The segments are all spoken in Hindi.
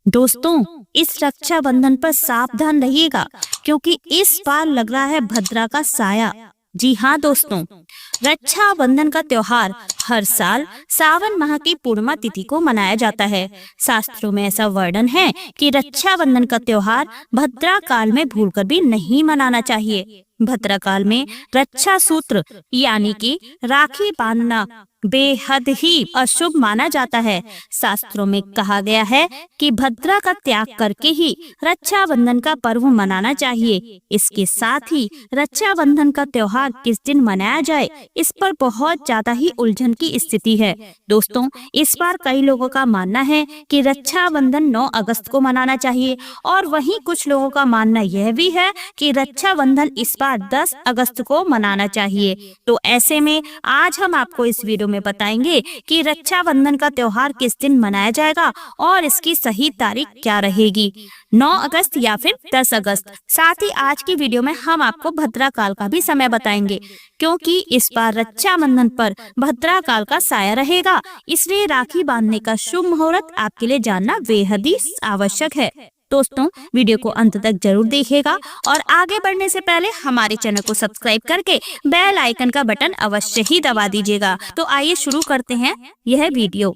दोस्तों, इस रक्षाबंधन पर सावधान रहिएगा क्योंकि इस बार लग रहा है भद्रा का साया। जी हाँ दोस्तों, रक्षाबंधन का त्योहार हर साल सावन माह की पूर्णिमा तिथि को मनाया जाता है। शास्त्रों में ऐसा वर्णन है कि रक्षाबंधन का त्योहार भद्रा काल में भूलकर भी नहीं मनाना चाहिए। भद्रा काल में रक्षा सूत्र यानी कि राखी बांधना बेहद ही अशुभ माना जाता है। शास्त्रों में कहा गया है कि भद्रा का त्याग करके ही रक्षाबंधन का पर्व मनाना चाहिए। इसके साथ ही रक्षाबंधन का त्योहार किस दिन मनाया जाए, इस पर बहुत ज्यादा ही उलझन की स्थिति है। दोस्तों, इस बार कई लोगों का मानना है कि रक्षाबंधन 9 अगस्त को मनाना चाहिए और वहीं कुछ लोगों का मानना यह भी है कि रक्षाबंधन इस बार 10 अगस्त को मनाना चाहिए। तो ऐसे में आज हम आपको इस वीडियो में बताएंगे कि रक्षाबंधन का त्योहार किस दिन मनाया जाएगा और इसकी सही तारीख क्या रहेगी, 9 अगस्त या फिर 10 अगस्त। साथ ही आज की वीडियो में हम आपको भद्रा काल का भी समय बताएंगे क्योंकि इस बार रक्षाबंधन पर भद्रा काल का साया रहेगा, इसलिए राखी बांधने का शुभ मुहूर्त आपके लिए जानना बेहद ही आवश्यक है। दोस्तों, वीडियो को अंत तक जरूर देखिएगा और आगे बढ़ने से पहले हमारे चैनल को सब्सक्राइब करके बेल आइकन का बटन अवश्य ही दबा दीजिएगा। तो आइए शुरू करते हैं यह वीडियो।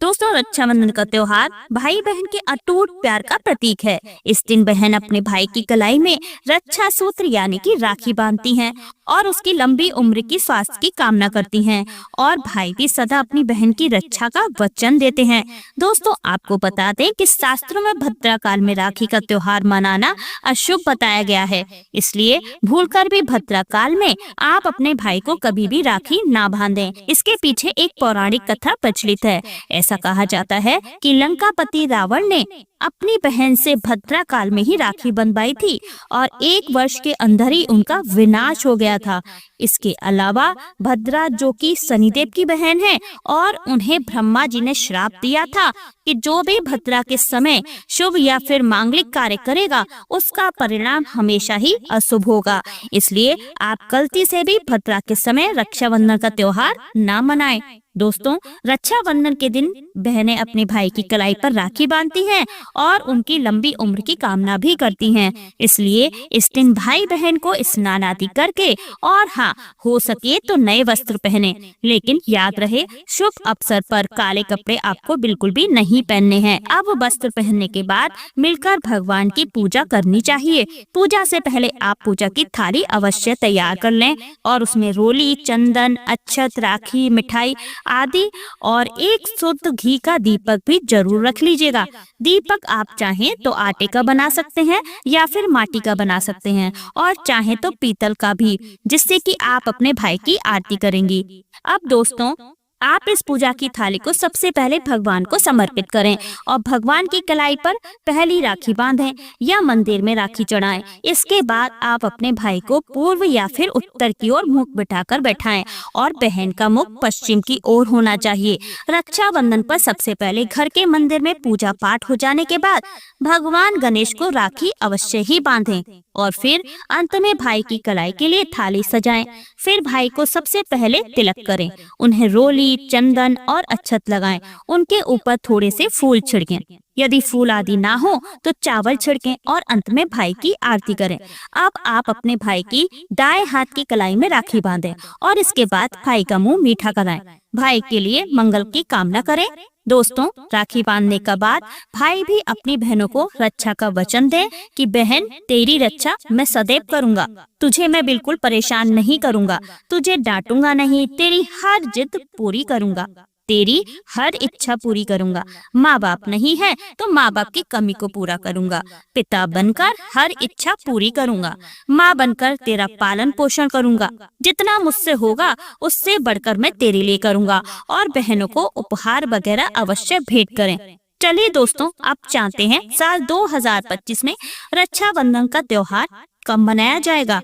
दोस्तों, रक्षाबंधन का त्योहार भाई बहन के अटूट प्यार का प्रतीक है। इस दिन बहन अपने भाई की कलाई में रक्षा सूत्र यानी कि राखी बांधती हैं और उसकी लंबी उम्र की स्वास्थ्य की कामना करती हैं और भाई भी सदा अपनी बहन की रक्षा का वचन देते हैं। दोस्तों, आपको बता दें कि शास्त्रों में भद्रा काल में राखी का त्योहार मनाना अशुभ बताया गया है, इसलिए भूलकर भी भद्रा काल में आप अपने भाई को कभी भी राखी ना बांधें। इसके पीछे एक पौराणिक कथा प्रचलित है। ऐसा कहा जाता है कि लंकापति रावण ने अपनी बहन से भद्रा काल में ही राखी बंधवाई थी और 1 वर्ष के अंदर ही उनका विनाश हो गया था। इसके अलावा भद्रा, जो कि शनिदेव की बहन है, और उन्हें ब्रह्मा जी ने श्राप दिया था कि जो भी भद्रा के समय शुभ या फिर मांगलिक कार्य करेगा उसका परिणाम हमेशा ही अशुभ होगा। इसलिए आप गलती से भी भद्रा के समय रक्षाबंधन का त्योहार ना मनाएं। दोस्तों, रक्षाबंधन के दिन बहनें अपने भाई की कलाई पर राखी बांधती हैं और उनकी लंबी उम्र की कामना भी करती हैं। इसलिए इस दिन भाई बहन को स्नान आदि करके और हाँ, हो सके तो नए वस्त्र पहने, लेकिन याद रहे शुभ अवसर पर काले कपड़े आपको बिल्कुल भी नहीं पहनने हैं। अब वस्त्र पहनने के बाद मिलकर भगवान की पूजा करनी चाहिए। पूजा से पहले आप पूजा की थाली अवश्य तैयार कर लें और उसमें रोली, चंदन, अक्षत, राखी, मिठाई आदि और एक शुद्ध घी का दीपक भी जरूर रख लीजिएगा। दीपक आप चाहें तो आटे का बना सकते हैं या फिर माटी का बना सकते हैं और चाहें तो पीतल का भी, जिससे कि आप अपने भाई की आरती करेंगी। अब दोस्तों, आप इस पूजा की थाली को सबसे पहले भगवान को समर्पित करें और भगवान की कलाई पर पहली राखी बांधें या मंदिर में राखी चढ़ाएं। इसके बाद आप अपने भाई को पूर्व या फिर उत्तर की ओर मुख बिठाकर बैठाएं और बहन का मुख पश्चिम की ओर होना चाहिए। रक्षाबंधन पर सबसे पहले घर के मंदिर में पूजा पाठ हो जाने के बाद भगवान गणेश को राखी अवश्य ही बांधें और फिर अंत में भाई की कलाई के लिए थाली सजाएं। फिर भाई को सबसे पहले तिलक करें, उन्हें रोली, चंदन और अक्षत लगाएं। उनके ऊपर थोड़े से फूल छिड़कें। यदि फूल आदि ना हो तो चावल छिड़कें और अंत में भाई की आरती करें। अब आप अपने भाई की दाएं हाथ की कलाई में राखी बांधें और इसके बाद भाई का मुंह मीठा कराएं। भाई के लिए मंगल की कामना करें। दोस्तों, राखी बांधने के बाद भाई भी अपनी बहनों को रक्षा का वचन दें कि बहन, तेरी रक्षा मैं सदैव करूंगा, तुझे मैं बिल्कुल परेशान नहीं करूंगा, तुझे डांटूंगा नहीं, तेरी हर जिद पूरी करूंगा, तेरी हर इच्छा पूरी करूंगा। माँ बाप नहीं है तो माँ बाप की कमी को पूरा करूंगा, पिता बनकर हर इच्छा पूरी करूंगा, माँ बनकर तेरा पालन पोषण करूंगा, जितना मुझसे होगा उससे बढ़कर मैं तेरे लिए करूंगा और बहनों को उपहार वगैरह अवश्य भेंट करें। चलिए दोस्तों, आप जानते हैं साल 2025 में रक्षाबंधन का त्योहार कब मनाया जाएगा।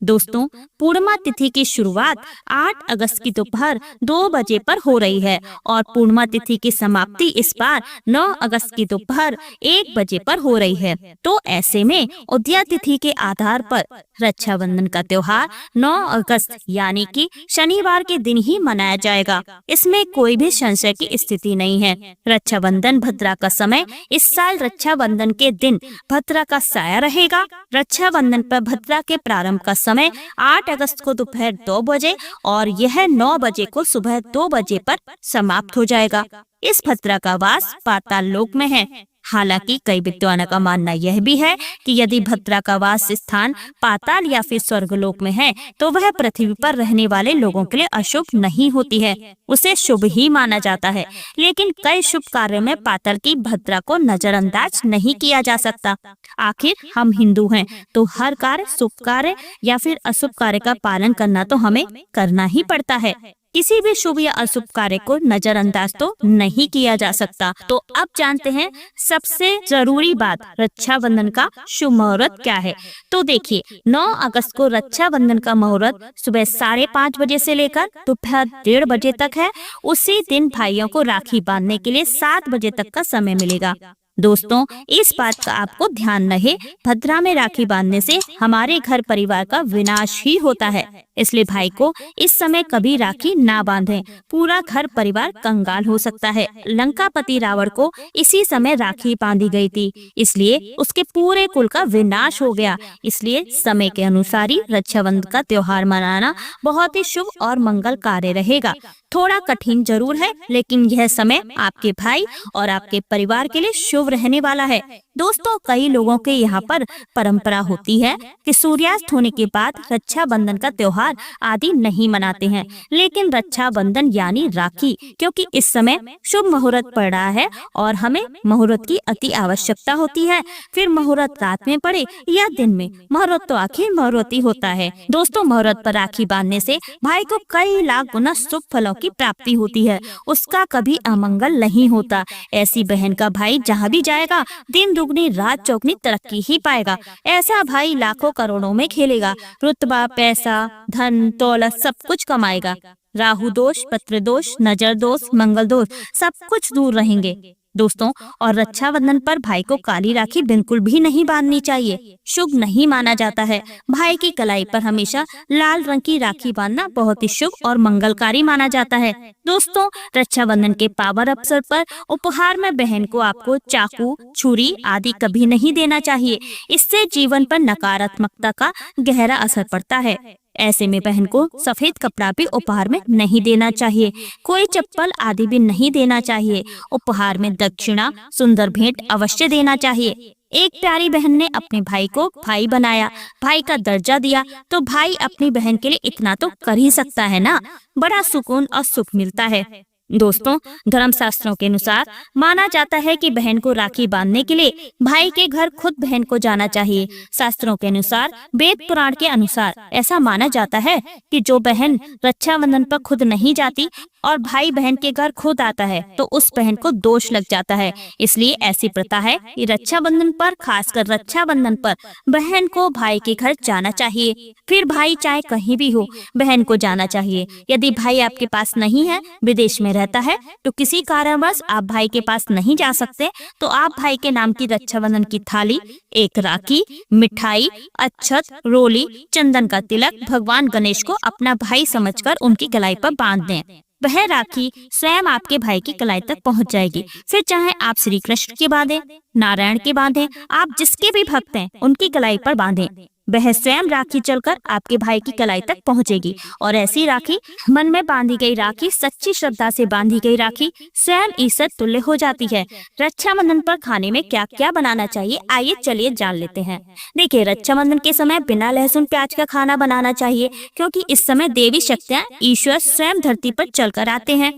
दोस्तों, पूर्णिमा तिथि की शुरुआत 8 अगस्त की दोपहर 2 बजे पर हो रही है और पूर्णिमा तिथि की समाप्ति इस बार 9 अगस्त की दोपहर 1 बजे पर हो रही है। तो ऐसे में उदया तिथि के आधार पर रक्षाबंधन का त्योहार 9 अगस्त यानी कि शनिवार के दिन ही मनाया जाएगा। इसमें कोई भी संशय की स्थिति नहीं है। रक्षाबंधन भद्रा का समय इस साल रक्षाबंधन के दिन भद्रा का साया रहेगा। रक्षाबंधन पर भद्रा के प्रारंभ का समय 8 अगस्त को दोपहर 2 बजे और यह 9 बजे को सुबह 2 बजे पर समाप्त हो जाएगा। इस भद्रा का वास पाताल लोक में है। हालांकि कई विद्वानों का मानना यह भी है कि यदि भद्रा का वास स्थान पाताल या फिर स्वर्गलोक में है तो वह पृथ्वी पर रहने वाले लोगों के लिए अशुभ नहीं होती है, उसे शुभ ही माना जाता है। लेकिन कई शुभ कार्यों में पाताल की भद्रा को नजरअंदाज नहीं किया जा सकता। आखिर हम हिंदू हैं तो हर कार्य, शुभ कार्य या फिर अशुभ कार्य का पालन करना तो हमें करना ही पड़ता है। किसी भी शुभ या अशुभ कार्य को नजरअंदाज तो नहीं किया जा सकता। तो अब जानते हैं सबसे जरूरी बात, रक्षाबंधन का शुभ मुहूर्त क्या है। तो देखिए, 9 अगस्त को रक्षाबंधन का मुहूर्त सुबह 5:30 बजे से लेकर दोपहर 1:30 बजे तक है। उसी दिन भाइयों को राखी बांधने के लिए 7 बजे तक का समय मिलेगा। दोस्तों, इस बात का आपको ध्यान रहे, भद्रा में राखी बांधने से हमारे घर परिवार का विनाश ही होता है। इसलिए भाई को इस समय कभी राखी ना बांधें, पूरा घर परिवार कंगाल हो सकता है। लंकापति रावण को इसी समय राखी बांधी गई थी, इसलिए उसके पूरे कुल का विनाश हो गया। इसलिए समय के अनुसार ही रक्षाबंधन का त्योहार मनाना बहुत ही शुभ और मंगल कार्य रहेगा। थोड़ा कठिन जरूर है, लेकिन यह समय आपके भाई और आपके परिवार के लिए शुभ रहने वाला है। दोस्तों, कई लोगों के यहाँ पर परंपरा होती है कि सूर्यास्त होने के बाद रक्षाबंधन का त्योहार आदि नहीं मनाते हैं, लेकिन रक्षाबंधन यानी राखी, क्योंकि इस समय शुभ मुहूर्त पड़ रहा है और हमें मुहूर्त की अति आवश्यकता होती है। फिर मुहूर्त रात में पड़े या दिन में, मुहूर्त तो आखिर मुहूर्त ही होता है। दोस्तों, मुहूर्त पर राखी बांधने से भाई को कई लाख गुना शुभ फलों की प्राप्ति होती है, उसका कभी अमंगल नहीं होता। ऐसी बहन का भाई जहाँ भी जाएगा दिन दुगनी रात चौगनी तरक्की ही पाएगा। ऐसा भाई लाखों करोड़ों में खेलेगा, रुतबा, पैसा, धन दौलत सब कुछ कमाएगा। राहु दोष, पत्र दोष, नजर दोष, मंगल दोष सब कुछ दूर रहेंगे। दोस्तों, और रक्षाबंधन पर भाई को काली राखी बिल्कुल भी नहीं बांधनी चाहिए, शुभ नहीं माना जाता है। भाई की कलाई पर हमेशा लाल रंग की राखी बांधना बहुत ही शुभ और मंगलकारी माना जाता है। दोस्तों, रक्षाबंधन के पावन अवसर पर उपहार में बहन को आपको चाकू, छुरी आदि कभी नहीं देना चाहिए। इससे जीवन पर नकारात्मकता का गहरा असर पड़ता है। ऐसे में बहन को सफेद कपड़ा भी उपहार में नहीं देना चाहिए, कोई चप्पल आदि भी नहीं देना चाहिए। उपहार में दक्षिणा, सुंदर भेंट अवश्य देना चाहिए। एक प्यारी बहन ने अपने भाई को भाई बनाया, भाई का दर्जा दिया, तो भाई अपनी बहन के लिए इतना तो कर ही सकता है ना। बड़ा सुकून और सुख मिलता है। दोस्तों, धर्मशास्त्रों के अनुसार माना जाता है कि बहन को राखी बांधने के लिए भाई के घर खुद बहन को जाना चाहिए। शास्त्रों के अनुसार, वेद पुराण के अनुसार ऐसा माना जाता है कि जो बहन रक्षाबंधन पर खुद नहीं जाती और भाई बहन के घर खुद आता है तो उस बहन को दोष लग जाता है। इसलिए ऐसी प्रथा है कि रक्षाबंधन पर, खासकर रक्षाबंधन पर बहन को भाई के घर जाना चाहिए। फिर भाई चाहे कहीं भी हो, बहन को जाना चाहिए। यदि भाई आपके पास नहीं है, विदेश में रहता है, तो किसी कारणवश आप भाई के पास नहीं जा सकते, तो आप भाई के नाम की रक्षाबंधन की थाली, एक राखी, मिठाई, अक्षत, रोली, चंदन का तिलक भगवान गणेश को अपना भाई समझकर उनकी कलाई पर बांध दें। वह राखी स्वयं आपके भाई की कलाई तक पहुंच जाएगी। फिर चाहे आप श्री कृष्ण के बांधे, नारायण के बांधे, आप जिसके भी भक्त हैं उनकी कलाई पर बांधे, वह स्वयं राखी चलकर आपके भाई की कलाई तक पहुंचेगी। और ऐसी राखी, मन में बांधी गई राखी, सच्ची श्रद्धा से बांधी गई राखी स्वयं ईश्वर तुल्य हो जाती है। रक्षाबंधन पर खाने में क्या क्या बनाना चाहिए, आइए चलिए जान लेते हैं। देखिए, रक्षाबंधन के समय बिना लहसुन प्याज का खाना बनाना चाहिए, क्योंकि इस समय देवी शक्तियाँ, ईश्वर स्वयं धरती पर चलकर आते हैं।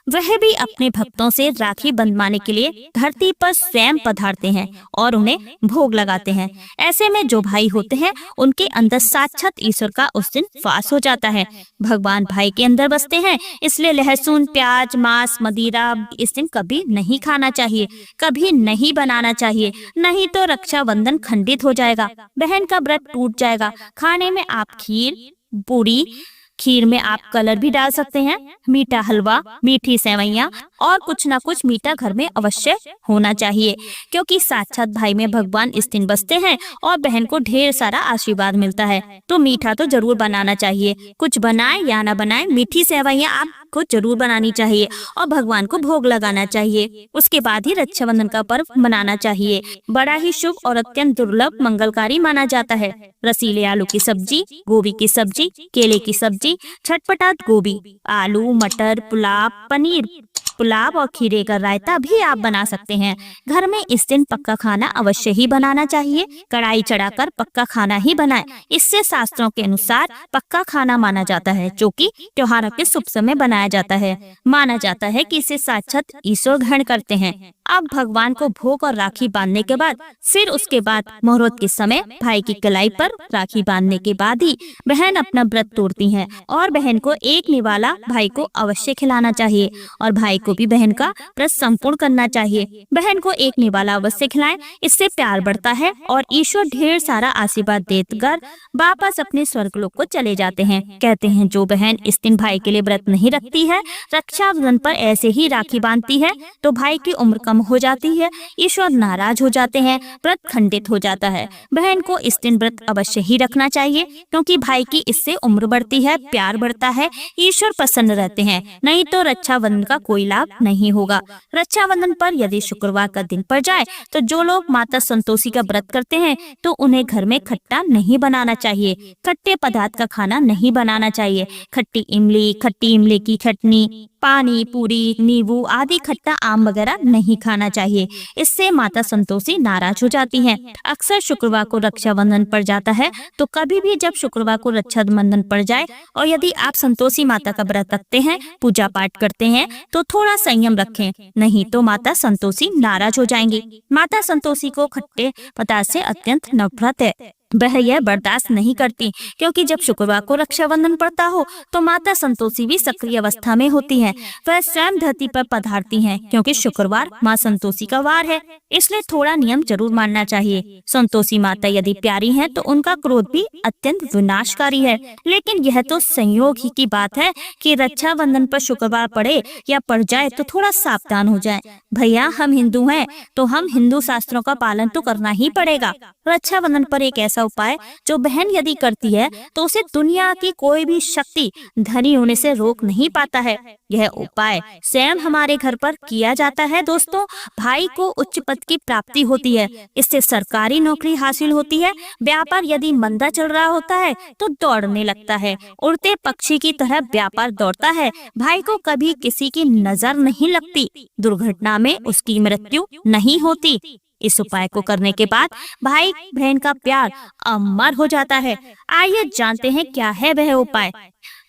वह भी अपने भक्तों से राखी बंधवाने के लिए धरती पर स्वयं पधारते हैं और उन्हें भोग लगाते हैं। ऐसे में जो भाई होते हैं उनके अंदर साक्षात ईश्वर का उस दिन वास हो जाता है। भगवान भाई के अंदर बसते हैं, इसलिए लहसुन, प्याज, मांस, मदिरा इस दिन कभी नहीं खाना चाहिए, कभी नहीं बनाना चाहिए, नहीं तो रक्षाबंधन खंडित हो जाएगा, बहन का व्रत टूट जाएगा। खाने में आप पूरी खीर में आप कलर भी डाल सकते हैं, मीठा हलवा, मीठी सेवइयां और कुछ ना कुछ मीठा घर में अवश्य होना चाहिए, क्योंकि साक्षात भाई में भगवान इस दिन बसते हैं और बहन को ढेर सारा आशीर्वाद मिलता है। तो मीठा तो जरूर बनाना चाहिए, कुछ बनाए या ना बनाए, मीठी सेवइयां आपको जरूर बनानी चाहिए और भगवान को भोग लगाना चाहिए। उसके बाद ही रक्षाबंधन का पर्व मनाना चाहिए। बड़ा ही शुभ और अत्यंत दुर्लभ मंगलकारी माना जाता है। रसीले आलू की सब्जी, गोभी की सब्जी, केले की सब्जी, छटपटाट गोभी, आलू, मटर, पुलाव, पनीर, पुलाव और खीरे का रायता भी आप बना सकते हैं। घर में इस दिन पक्का खाना अवश्य ही बनाना चाहिए। कढ़ाई चढ़ाकर पक्का खाना ही बनाएं। इससे शास्त्रों के अनुसार पक्का खाना माना जाता है, जो कि त्योहारों के शुभ समय बनाया जाता है। माना जाता है कि इसे साक्षात ईश्वर ग्रहण करते हैं। अब भगवान को भोग और राखी बांधने के बाद फिर उसके बाद मुहूर्त के समय भाई की कलाई पर राखी बांधने के बाद ही बहन अपना व्रत तोड़ती हैं और बहन को एक निवाला भाई को अवश्य खिलाना चाहिए और भाई को भी बहन का व्रत संपूर्ण करना चाहिए। बहन को एक निवाला अवश्य खिलाएं, इससे प्यार बढ़ता है और ईश्वर ढेर सारा आशीर्वाद देकर वापस अपने स्वर्गलोक को चले जाते हैं। कहते हैं जो बहन इस दिन भाई के लिए व्रत नहीं रखती है, रक्षाबंधन पर ऐसे ही राखी बांधती है, तो भाई की उम्र कम हो जाती है, ईश्वर नाराज हो जाते हैं, व्रत खंडित हो जाता है। बहन को इस दिन व्रत अवश्य ही रखना चाहिए, क्योंकि भाई की इससे उम्र बढ़ती है, प्यार बढ़ता है, ईश्वर प्रसन्न रहते हैं। नहीं तो रक्षाबंधन का कोई लाभ नहीं होगा। रक्षाबंधन पर यदि शुक्रवार का दिन पड़ जाए तो जो लोग माता संतोषी का व्रत करते हैं तो उन्हें घर में खट्टा नहीं बनाना चाहिए, खट्टे पदार्थ का खाना नहीं बनाना चाहिए। खट्टी इमली की चटनी, पानी पूरी, नींबू आदि खट्टा आम वगैरह नहीं खाना चाहिए, इससे माता संतोषी नाराज हो जाती हैं। अक्सर शुक्रवार को रक्षाबंधन पड़ जाता है, तो कभी भी जब शुक्रवार को रक्षाबंधन पड़ जाए और यदि आप संतोषी माता का व्रत रखते हैं, पूजा पाठ करते हैं, तो थोड़ा संयम रखें, नहीं तो माता संतोषी नाराज हो जाएंगी। माता संतोषी को खट्टे पदार्थ से अत्यंत नफरत है, वह यह बर्दाश्त नहीं करती, क्योंकि जब शुक्रवार को रक्षाबंधन पड़ता हो तो माता संतोषी भी सक्रिय अवस्था में होती हैं। वह स्वयं धरती पर पधारती हैं, क्योंकि शुक्रवार माँ संतोषी का वार है, इसलिए थोड़ा नियम जरूर मानना चाहिए। संतोषी माता यदि प्यारी हैं तो उनका क्रोध भी अत्यंत विनाशकारी है, लेकिन यह तो संयोग ही की बात है कि रक्षाबंधन पर शुक्रवार पड़े या पड़ जाए तो थोड़ा सावधान हो जाए। भैया हम हिंदू हैं तो हम हिंदू शास्त्रों का पालन तो करना ही पड़ेगा। रक्षाबंधन पर एक ऐसा उपाय जो बहन यदि करती है तो उसे दुनिया की कोई भी शक्ति धनी होने से रोक नहीं पाता है। यह उपाय स्वयं हमारे घर पर किया जाता है। दोस्तों, भाई को उच्च पद की प्राप्ति होती है, इससे सरकारी नौकरी हासिल होती है। व्यापार यदि मंदा चल रहा होता है तो दौड़ने लगता है, उड़ते पक्षी की तरह व्यापार दौड़ता है। भाई को कभी किसी की नजर नहीं लगती, दुर्घटना में उसकी मृत्यु नहीं होती। इस उपाय को करने के बाद भाई बहन का प्यार अमर हो जाता है। आइए जानते हैं क्या है वह उपाय।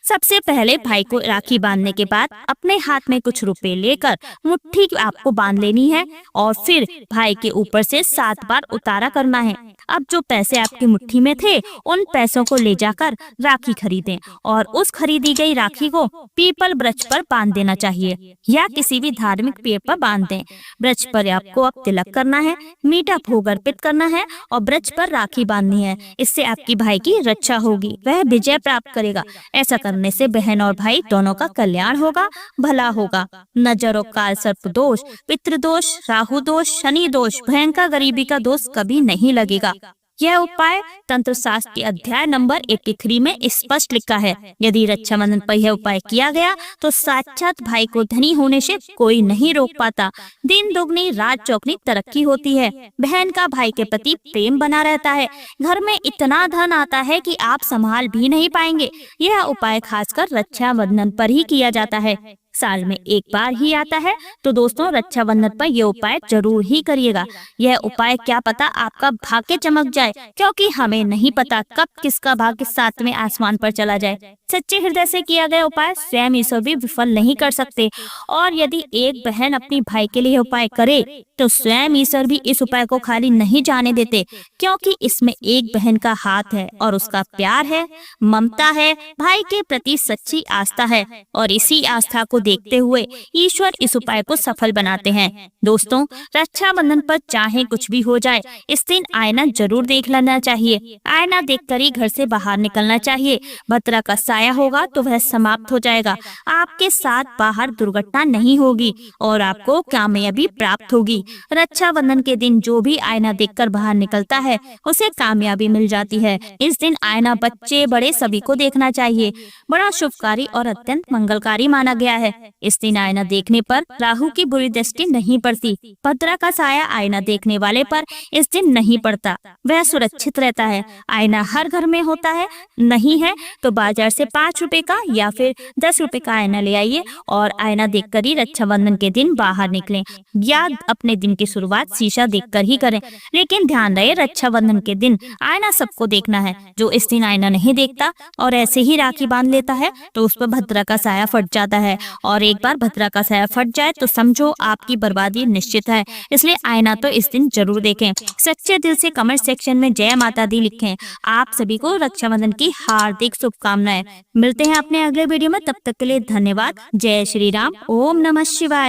सबसे पहले भाई को राखी बांधने के बाद अपने हाथ में कुछ रुपए लेकर मुट्ठी आपको बांध लेनी है और फिर भाई के ऊपर से 7 बार उतारा करना है। अब जो पैसे आपकी मुट्ठी में थे उन पैसों को ले जाकर राखी खरीदें और उस खरीदी गई राखी को पीपल वृक्ष पर बांध देना चाहिए या किसी भी धार्मिक पेड़ पर बांध दें। वृक्ष पर आपको अब तिलक करना है, मीठा भोग अर्पित करना है और वृक्ष पर राखी बांधनी है। इससे आपकी भाई की रक्षा होगी, वह विजय प्राप्त करेगा। ऐसा करने से बहन और भाई दोनों का कल्याण होगा, भला होगा। नजर और काल सर्प दोष, पितृदोष, राहु दोष, शनि दोष, भयंकर गरीबी का दोष कभी नहीं लगेगा। यह उपाय तंत्र शास्त्र के अध्याय नंबर 83 में स्पष्ट लिखा है। यदि रक्षाबंधन पर यह उपाय किया गया तो साक्षात भाई को धनी होने से कोई नहीं रोक पाता। दिन दुगनी रात चौगनी तरक्की होती है। बहन का भाई के प्रति प्रेम बना रहता है। घर में इतना धन आता है कि आप संभाल भी नहीं पाएंगे। यह उपाय खासकर रक्षाबंधन पर ही किया जाता है। साल में एक बार ही आता है, तो दोस्तों रक्षाबंधन पर यह उपाय जरूर ही करिएगा। यह उपाय क्या पता आपका भाग्य चमक जाए, क्योंकि हमें नहीं पता कब किसका भाग्य सातवें आसमान पर चला जाए। सच्चे हृदय से किया गया उपाय स्वयं ईश्वर भी विफल नहीं कर सकते, और यदि एक बहन अपनी भाई के लिए उपाय करे तो स्वयं ईश्वर भी इस उपाय को खाली नहीं जाने देते, क्योंकि इसमें एक बहन का हाथ है और उसका प्यार है, ममता है, भाई के प्रति सच्ची आस्था है, और इसी आस्था को देखते हुए ईश्वर इस उपाय को सफल बनाते हैं। दोस्तों, रक्षाबंधन पर चाहे कुछ भी हो जाए, इस दिन आईना जरूर देख लेना चाहिए। आईना देखकर ही घर से बाहर निकलना चाहिए। भद्रा का साया होगा तो वह समाप्त हो जाएगा। आपके साथ बाहर दुर्घटना नहीं होगी और आपको कामयाबी प्राप्त होगी। रक्षाबंधन के दिन जो भी आईना देखकर बाहर निकलता है उसे कामयाबी मिल जाती है। इस दिन आईना बच्चे बड़े सभी को देखना चाहिए। बड़ा शुभकारी और अत्यंत मंगलकारी माना गया है। इस दिन आईना देखने पर राहु की बुरी दृष्टि नहीं पड़ती। भद्रा का साया आईना देखने वाले पर इस दिन नहीं पड़ता, वह सुरक्षित रहता है। आईना हर घर में होता है, नहीं है तो बाजार से 5 रुपए का या फिर 10 रुपए का आईना ले आइए और आईना देखकर ही रक्षाबंधन के दिन बाहर निकलें, या अपने दिन की शुरुआत शीशा देखकर ही करें। लेकिन ध्यान रहे, रक्षाबंधन के दिन आईना सबको देखना है। जो इस दिन आईना नहीं देखता और ऐसे ही राखी बांध लेता है तो उस पर भद्रा का साया फट जाता है, और एक बार भद्रा का साया फट जाए तो समझो आपकी बर्बादी निश्चित है। इसलिए आईना तो इस दिन जरूर देखें। सच्चे दिल से कमेंट सेक्शन में जय माता दी लिखें। आप सभी को रक्षाबंधन की हार्दिक शुभकामनाएं। मिलते हैं अपने अगले वीडियो में, तब तक के लिए धन्यवाद। जय श्री राम। ओम नमः शिवाय।